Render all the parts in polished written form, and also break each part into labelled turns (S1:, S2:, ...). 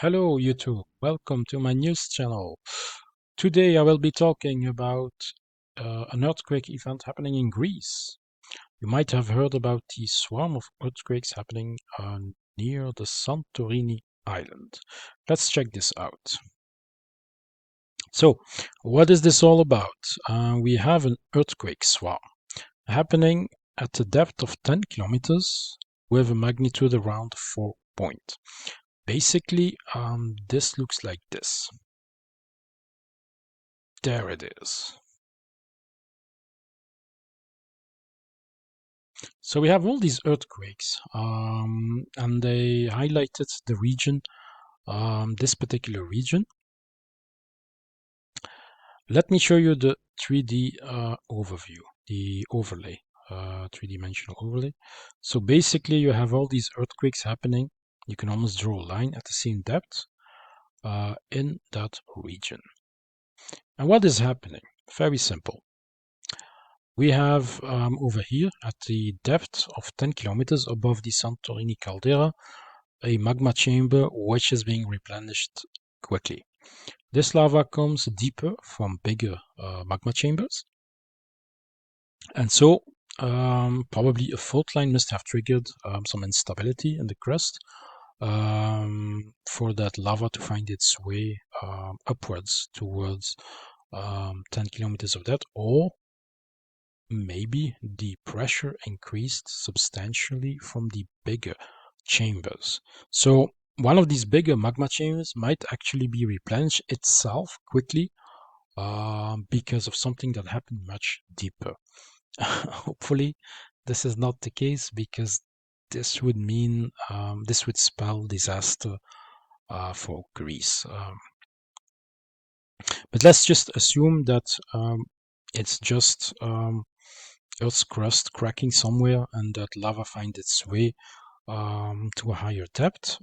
S1: Hello YouTube, welcome to my news channel. Today I will be talking about an earthquake event happening in Greece. You might have heard about the swarm of earthquakes happening near the Santorini island. Let's check this out. So, what is this all about? We have an earthquake swarm happening at a depth of 10 kilometers with a magnitude around 4 point. Basically, this looks like this. There it is. So we have all these earthquakes, and they highlighted the region, this particular region. Let me show you the 3D overview, the overlay, three-dimensional overlay. So basically you have all these earthquakes happening. You can almost draw a line at the same depth in that region. And what is happening? Very simple. We have over here at the depth of 10 kilometers above the Santorini caldera, a magma chamber which is being replenished quickly. This lava comes deeper from bigger magma chambers, and so probably a fault line must have triggered some instability in the crust for that lava to find its way upwards towards 10 kilometers of depth, or maybe the pressure increased substantially from the bigger chambers. So one of these bigger magma chambers might actually be replenished itself quickly because of something that happened much deeper. Hopefully this is not the case, because this would mean this would spell disaster for Greece. But let's just assume that it's just Earth's crust cracking somewhere and that lava finds its way to a higher depth.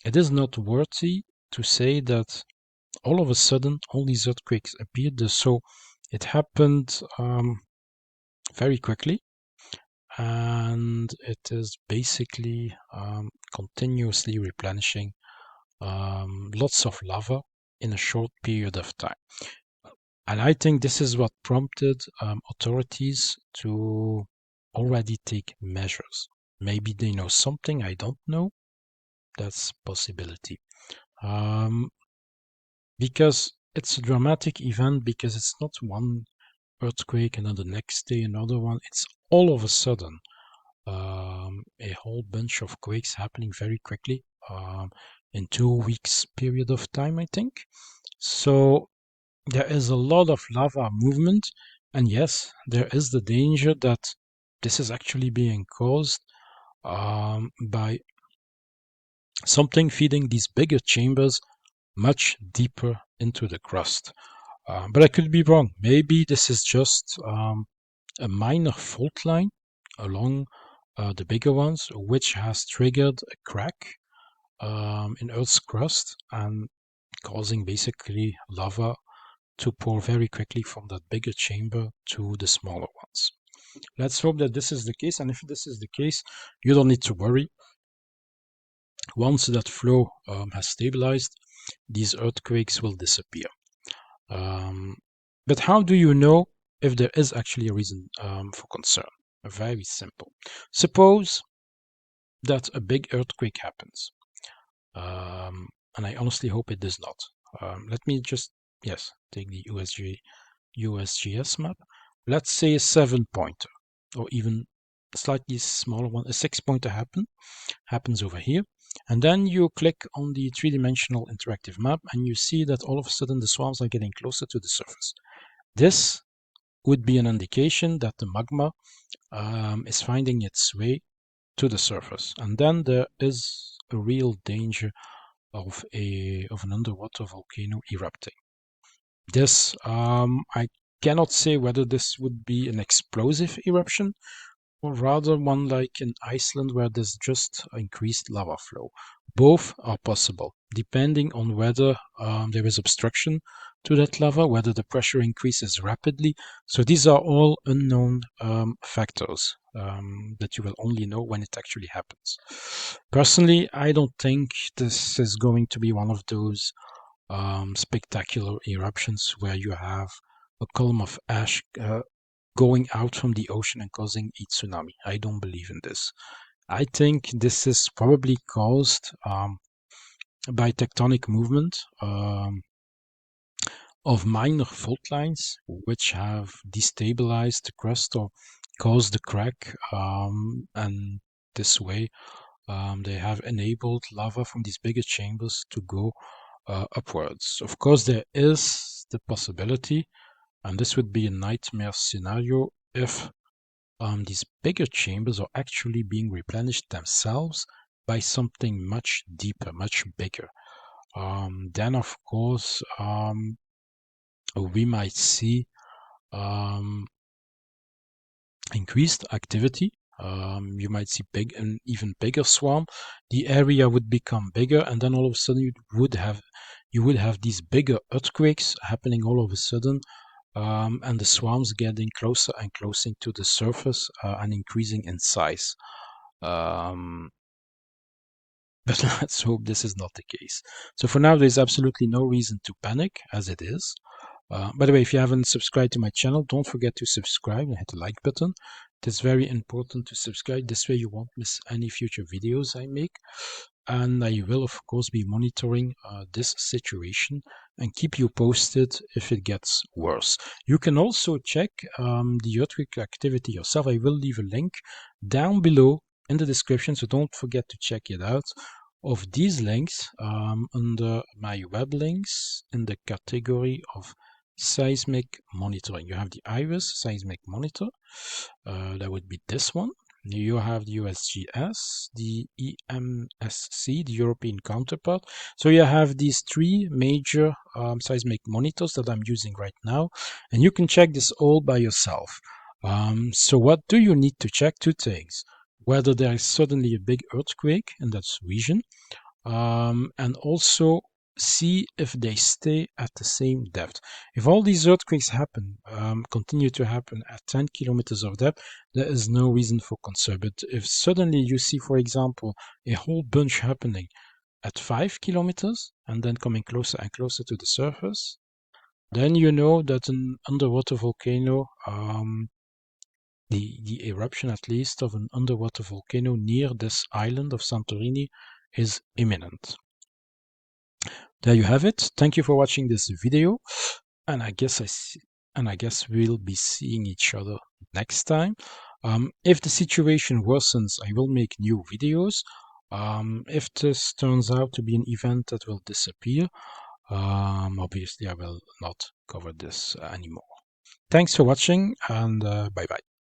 S1: It is not worthy to say that all of a sudden all these earthquakes appeared. So it happened very quickly, and it is basically continuously replenishing lots of lava in a short period of time. And I think this is what prompted authorities to already take measures. Maybe they know something I don't know. That's a possibility. Because it's a dramatic event, because it's not one earthquake and then the next day another one. It's all of a sudden a whole bunch of quakes happening very quickly in 2 weeks period of time, I think. So there is a lot of lava movement, and yes, there is the danger that this is actually being caused by something feeding these bigger chambers much deeper into the crust. But I could be wrong. Maybe this is just a minor fault line along the bigger ones, which has triggered a crack in Earth's crust and causing basically lava to pour very quickly from that bigger chamber to the smaller ones. Let's hope that this is the case, and if this is the case, you don't need to worry. Once that flow has stabilized, these earthquakes will disappear. But how do you know if there is actually a reason for concern? Very simple. Suppose that a big earthquake happens, and I honestly hope it does not. Let me just, yes, take the USGS map. Let's say a 7-pointer, or even a slightly smaller one, a 6-pointer happens over here. And then you click on the three-dimensional interactive map, and you see that all of a sudden the swarms are getting closer to the surface. This would be an indication that the magma is finding its way to the surface, and then there is a real danger of an underwater volcano erupting. This I cannot say whether this would be an explosive eruption or rather one like in Iceland where there's just increased lava flow. Both are possible, depending on whether there is obstruction to that lava, whether the pressure increases rapidly. So these are all unknown factors that you will only know when it actually happens. Personally, I don't think this is going to be one of those spectacular eruptions where you have a column of ash going out from the ocean and causing a tsunami. I don't believe in this. I think this is probably caused by tectonic movement of minor fault lines, which have destabilized the crust or caused the crack, and this way they have enabled lava from these bigger chambers to go upwards. Of course, there is the possibility, and this would be a nightmare scenario, if these bigger chambers are actually being replenished themselves by something much deeper, much bigger. Then, of course, we might see increased activity. You might see an even bigger swarm. The area would become bigger, and then all of a sudden you would have these bigger earthquakes happening all of a sudden, and the swarms getting closer and closer to the surface and increasing in size. Um, but let's hope this is not the case. So for now, there's absolutely no reason to panic, as it is. By the way, if you haven't subscribed to my channel, don't forget to subscribe and hit the like button. It is very important to subscribe. This way you won't miss any future videos I make. And I will, of course, be monitoring this situation and keep you posted if it gets worse. You can also check the earthquake activity yourself. I will leave a link down below in the description, so don't forget to check it out. Of these links, under my web links in the category of seismic monitoring. You have the IRIS seismic monitor, that would be this one. You have the USGS, the EMSC, the European counterpart. So you have these three major seismic monitors that I'm using right now, and you can check this all by yourself. So what do you need to check? Two things: whether there is suddenly a big earthquake in that region, and also see if they stay at the same depth. If all these earthquakes happen, continue to happen at 10 kilometers of depth, there is no reason for concern. But if suddenly you see, for example, a whole bunch happening at 5 kilometers and then coming closer and closer to the surface, then you know that an underwater volcano, the eruption at least of an underwater volcano near this island of Santorini is imminent. There you have it. Thank you for watching this video, and I guess we'll be seeing each other next time. If the situation worsens, I will make new videos. If this turns out to be an event that will disappear, obviously I will not cover this anymore. Thanks for watching, and bye bye.